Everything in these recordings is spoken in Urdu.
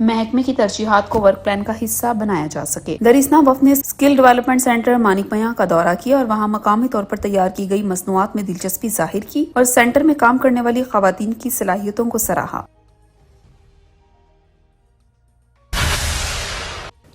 محکمے کی ترجیحات کو ورک پلان کا حصہ بنایا جا سکے۔ دریسنا وفد نے اسکل ڈیولپمنٹ سینٹر مانک میاں کا دورہ کیا اور وہاں مقامی طور پر تیار کی گئی مصنوعات میں دلچسپی ظاہر کی اور سینٹر میں کام کرنے والی خواتین کی صلاحیتوں کو سراہا۔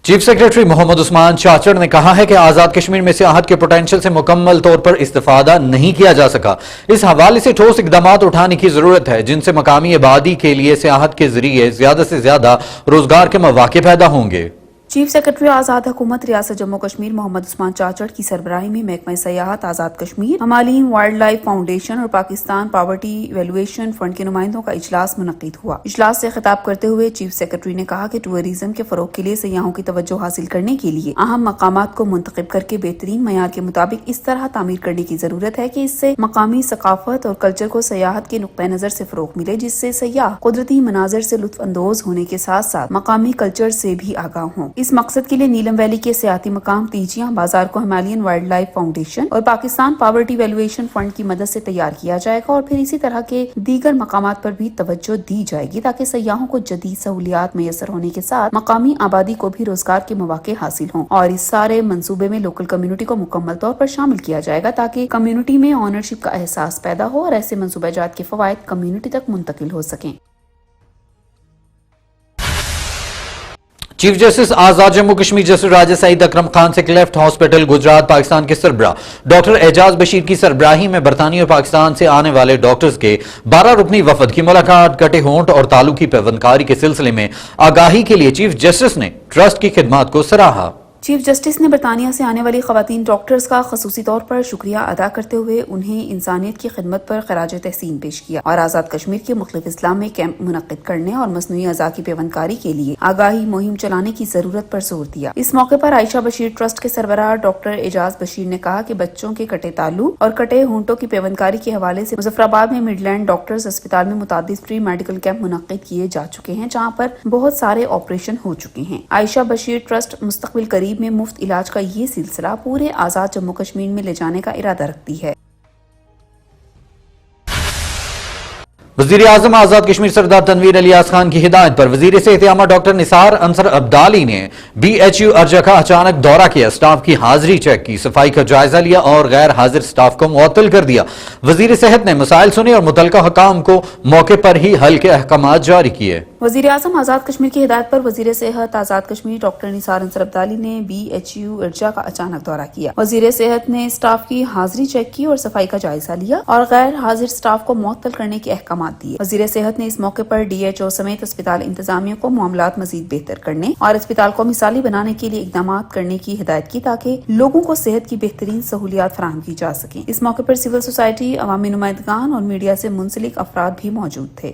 چیف سیکریٹری محمد عثمان چاچڑ نے کہا ہے کہ آزاد کشمیر میں سیاحت کے پوٹینشل سے مکمل طور پر استفادہ نہیں کیا جا سکا۔ اس حوالے سے ٹھوس اقدامات اٹھانے کی ضرورت ہے جن سے مقامی آبادی کے لیے سیاحت کے ذریعے زیادہ سے زیادہ روزگار کے مواقع پیدا ہوں گے۔ چیف سیکریٹری آزاد حکومت ریاست جموں کشمیر محمد عثمان چاچڑ کی سربراہی میں محکمہ سیاحت Azad Kashmir, Himalayan wildlife foundation اور پاکستان پاورٹی ایویلویشن فنڈ کے نمائندوں کا اجلاس منعقد ہوا۔ اجلاس سے خطاب کرتے ہوئے چیف سیکریٹری نے کہا کہ ٹورازم کے فروغ کے لیے سیاحوں کی توجہ حاصل کرنے کے لیے اہم مقامات کو منتخب کر کے بہترین معیار کے مطابق اس طرح تعمیر کرنے کی ضرورت ہے کہ اس سے مقامی ثقافت اور کلچر کو سیاحت کے نقطہ نظر سے فروغ ملے، جس سے سیاح قدرتی مناظر سے لطف اندوز ہونے کے ساتھ ساتھ مقامی کلچر سے بھی آگاہ ہوں۔ اس مقصد کے لیے نیلم ویلی کے سیاحتی مقام تیجیاں بازار کو ہمالین وائلڈ لائف فاؤنڈیشن اور پاکستان پاورٹی ایویلویشن فنڈ کی مدد سے تیار کیا جائے گا اور پھر اسی طرح کے دیگر مقامات پر بھی توجہ دی جائے گی تاکہ سیاحوں کو جدید سہولیات میسر ہونے کے ساتھ مقامی آبادی کو بھی روزگار کے مواقع حاصل ہوں، اور اس سارے منصوبے میں لوکل کمیونٹی کو مکمل طور پر شامل کیا جائے گا تاکہ کمیونٹی میں آنرشپ کا احساس پیدا ہو اور ایسے منصوبہ جات کے فوائد کمیونٹی تک منتقل ہو سکیں۔ چیف جسٹس آزاد جموں کشمیر جسٹس راجہ سعید اکرم خان سے کلیفٹ ہاسپٹل گجرات پاکستان کے سربراہ ڈاکٹر اعجاز بشیر کی سربراہی میں برطانیہ اور پاکستان سے آنے والے ڈاکٹرز کے 12 رکنی وفد کی ملاقات کٹے ہونٹ اور تالو کی پیوندکاری کے سلسلے میں آگاہی کے لیے چیف جسٹس نے ٹرسٹ کی خدمات کو سراہا۔ چیف جسٹس نے برطانیہ سے آنے والی خواتین ڈاکٹرز کا خصوصی طور پر شکریہ ادا کرتے ہوئے انہیں انسانیت کی خدمت پر خراج تحسین پیش کیا اور آزاد کشمیر کے مختلف اضلاع میں کیمپ منعقد کرنے اور مصنوعی اعضاء کی پیوندکاری کے لیے آگاہی مہم چلانے کی ضرورت پر زور دیا۔ اس موقع پر عائشہ بشیر ٹرسٹ کے سربراہ ڈاکٹر اعجاز بشیر نے کہا کہ بچوں کے کٹے تالو اور کٹے ہونٹوں کی پیوندکاری کے حوالے سے مظفر آباد میں مڈ لینڈ ڈاکٹرز اسپتال میں متعدد فری میڈیکل کیمپ منعقد کیے جا چکے ہیں جہاں پر بہت سارے آپریشن ہو چکے ہیں۔ عائشہ بشیر ٹرسٹ مستقبل قریب میں مفت علاج کا یہ سلسلہ پورے آزاد جموں کشمیر میں لے جانے کا ارادہ رکھتی ہے۔ وزیر اعظم آزاد کشمیر سردار تنویر الیاس خان کی ہدایت پر وزیر صحت عامہ ڈاکٹر نثار انصر عبدالی نے BHU ارجہ کا اچانک دورہ کیا، سٹاف کی حاضری چیک کی، صفائی کا جائزہ لیا اور غیر حاضر سٹاف کو معطل کر دیا۔ وزیر صحت نے مسائل سنے اور متعلقہ حکام کو موقع پر ہی حل کے احکامات جاری کیے۔ وزیر اعظم آزاد کشمیر کی ہدایت پر وزیر صحت آزاد کشمیر ڈاکٹر نثار انصر عبدالی نے BHU ارجہ کا اچانک دورہ کیا۔ وزیر صحت نے سٹاف کی حاضری چیک کی اور صفائی کا جائزہ لیا اور غیر حاضر سٹاف کو معطل کرنے کے احکامات دیے۔ وزیر صحت نے اس موقع پر DHO سمیت اسپتال انتظامیہ کو معاملات مزید بہتر کرنے اور اسپتال کو مثالی بنانے کے لیے اقدامات کرنے کی ہدایت کی تاکہ لوگوں کو صحت کی بہترین سہولیات فراہم کی جا سکیں۔ اس موقع پر سول سوسائٹی، عوامی نمائندگان اور میڈیا سے منسلک افراد بھی موجود تھے۔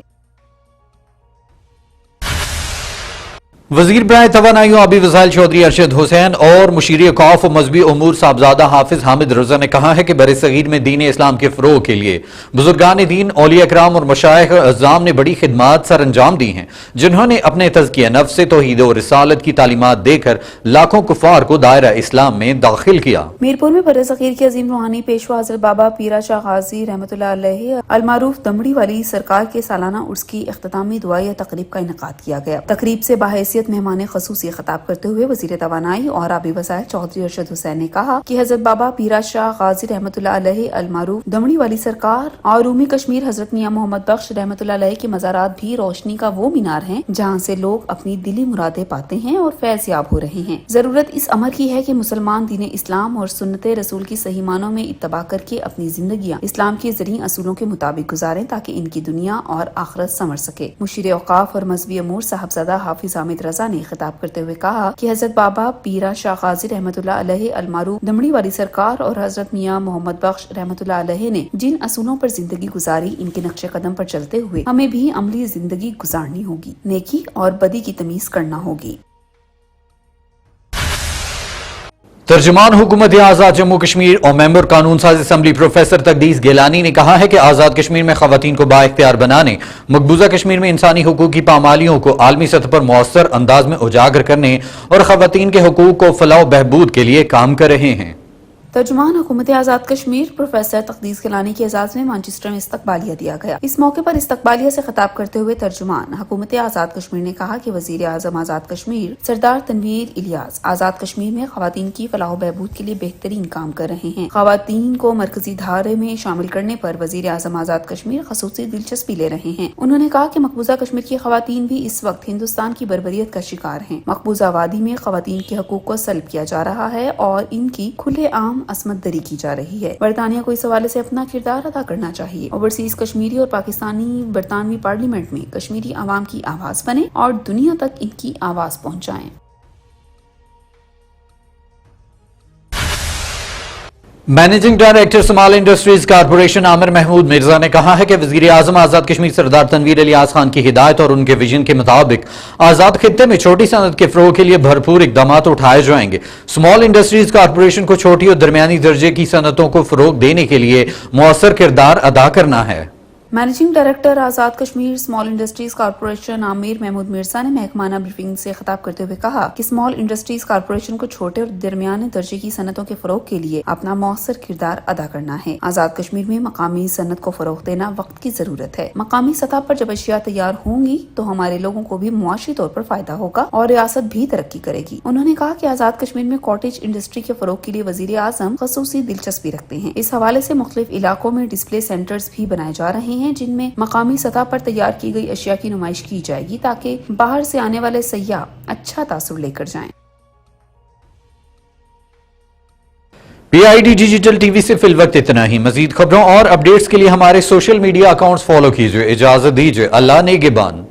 وزیر برائے توانائی و آبی وسائل چودھری ارشد حسین اور مشیر اوقاف و مذہبی امور صاحبزادہ حافظ حامد رضا نے کہا ہے کہ برصغیر میں دین اسلام کے فروغ کے لیے بزرگان دین، اولیاء کرام اور مشائخ اعظام نے بڑی خدمات سر انجام دی ہیں، جنہوں نے اپنے تزکیہ نفس سے توحید و رسالت کی تعلیمات دے کر لاکھوں کفار کو دائرہ اسلام میں داخل کیا۔ میرپور میں برصغیر کے عظیم روحانی پیشوا حضرت بابا پیرا شاہ غازی رحمۃ اللہ علیہ المعروف دمڑی والی سرکار کے سالانہ عرس کی اختتامی دعائیہ تقریب کا انعقاد کیا گیا۔ تقریب سے باحیثیت مہمان خصوصی خطاب کرتے ہوئے وزیر توانائی اور آبی وسائل چودھری ارشد حسین نے کہا کہ حضرت بابا پیرا شاہ غازی رحمۃ اللہ علیہ المعروف دمڑی والی سرکار اور رومی کشمیر حضرت میاں محمد بخش رحمۃ اللہ علیہ کے مزارات بھی روشنی کا وہ مینار ہیں جہاں سے لوگ اپنی دلی مرادیں پاتے ہیں اور فیض یاب ہو رہے ہیں۔ ضرورت اس امر کی ہے کہ مسلمان دین اسلام اور سنت رسول کی صحیح معنوں میں اتباع کر کے اپنی زندگیاں اسلام کے زرعی اصولوں کے مطابق گزاریں تاکہ ان کی دنیا اور آخرت سنور سکے۔ مشیر اوقاف اور مذہبی امور صاحبزادہ حافظ حامد رضا نے خطاب کرتے ہوئے کہا کہ حضرت بابا پیرا شاہ غازی رحمۃ اللہ علیہ المعروف دمڑی والی سرکار اور حضرت میاں محمد بخش رحمۃ اللہ علیہ نے جن اصولوں پر زندگی گزاری، ان کے نقش قدم پر چلتے ہوئے ہمیں بھی عملی زندگی گزارنی ہوگی، نیکی اور بدی کی تمیز کرنا ہوگی۔ ترجمان حکومت آزاد جموں کشمیر اور ممبر قانون ساز اسمبلی پروفیسر تقدیس گیلانی نے کہا ہے کہ آزاد کشمیر میں خواتین کو بااختیار بنانے، مقبوضہ کشمیر میں انسانی حقوق کی پامالیوں کو عالمی سطح پر مؤثر انداز میں اجاگر کرنے اور خواتین کے حقوق کو فلاح و بہبود کے لیے کام کر رہے ہیں۔ ترجمان حکومت آزاد کشمیر پروفیسر تقدیس گیلانی کے اعزاز میں مانچسٹر میں استقبالیہ دیا گیا۔ اس موقع پر استقبالیہ سے خطاب کرتے ہوئے ترجمان حکومت آزاد کشمیر نے کہا کہ وزیر اعظم آزاد کشمیر سردار تنویر الیاس آزاد کشمیر میں خواتین کی فلاح و بہبود کے لیے بہترین کام کر رہے ہیں۔ خواتین کو مرکزی دھارے میں شامل کرنے پر وزیر اعظم آزاد کشمیر خصوصی دلچسپی لے رہے ہیں۔ انہوں نے کہا کہ مقبوضہ کشمیر کی خواتین بھی اس وقت ہندوستان کی بربریت کا شکار ہیں۔ مقبوضہ وادی میں خواتین کے حقوق کو سلب کیا جا رہا ہے اور ان کی کھلے عام عصمت دری کی جا رہی ہے۔ برطانیہ کو اس حوالے سے اپنا کردار ادا کرنا چاہیے۔ اوورسیز کشمیری اور پاکستانی برطانوی پارلیمنٹ میں کشمیری عوام کی آواز بنے اور دنیا تک ان کی آواز پہنچائیں۔ Managing director small industries corporation Aamir Mahmood Mirza نے کہا ہے کہ وزیر اعظم آزاد کشمیر سردار تنویر الیاس خان کی ہدایت اور ان کے ویژن کے مطابق آزاد خطے میں چھوٹی صنعت کے فروغ کے لیے بھرپور اقدامات اٹھائے جائیں گے۔ اسمال انڈسٹریز کارپوریشن کو چھوٹی اور درمیانی درجے کی صنعتوں کو فروغ دینے کے لیے مؤثر کردار ادا کرنا ہے۔ Managing director Azad Kashmir small industries corporation Aamir Mahmood Mirza نے محکمانہ بریفنگ سے خطاب کرتے ہوئے کہا کہ اسمال انڈسٹریز کارپوریشن کو چھوٹے اور درمیانے درجے کی صنعتوں کے فروغ کے لیے اپنا مؤثر کردار ادا کرنا ہے۔ آزاد کشمیر میں مقامی صنعت کو فروغ دینا وقت کی ضرورت ہے۔ مقامی سطح پر جب اشیاء تیار ہوں گی تو ہمارے لوگوں کو بھی معاشی طور پر فائدہ ہوگا اور ریاست بھی ترقی کرے گی۔ انہوں نے کہا کہ آزاد کشمیر میں کاٹیج انڈسٹری کے فروغ کے لیے وزیر اعظم خصوصی دلچسپی رکھتے ہیں۔ اس حوالے سے مختلف علاقوں میں ڈسپلے سینٹرز بھی بنائے جا رہے ہیں جن میں مقامی سطح پر تیار کی گئی اشیاء کی نمائش کی جائے گی تاکہ باہر سے آنے والے سیاح اچھا تاثر لے کر جائیں۔ P I D digital T V سے فی الوقت اتنا ہی۔ مزید خبروں اور اپڈیٹس کے لیے ہمارے سوشل میڈیا اکاؤنٹس فالو کیجیے۔ اجازت دیجیے، اللہ نگہبان۔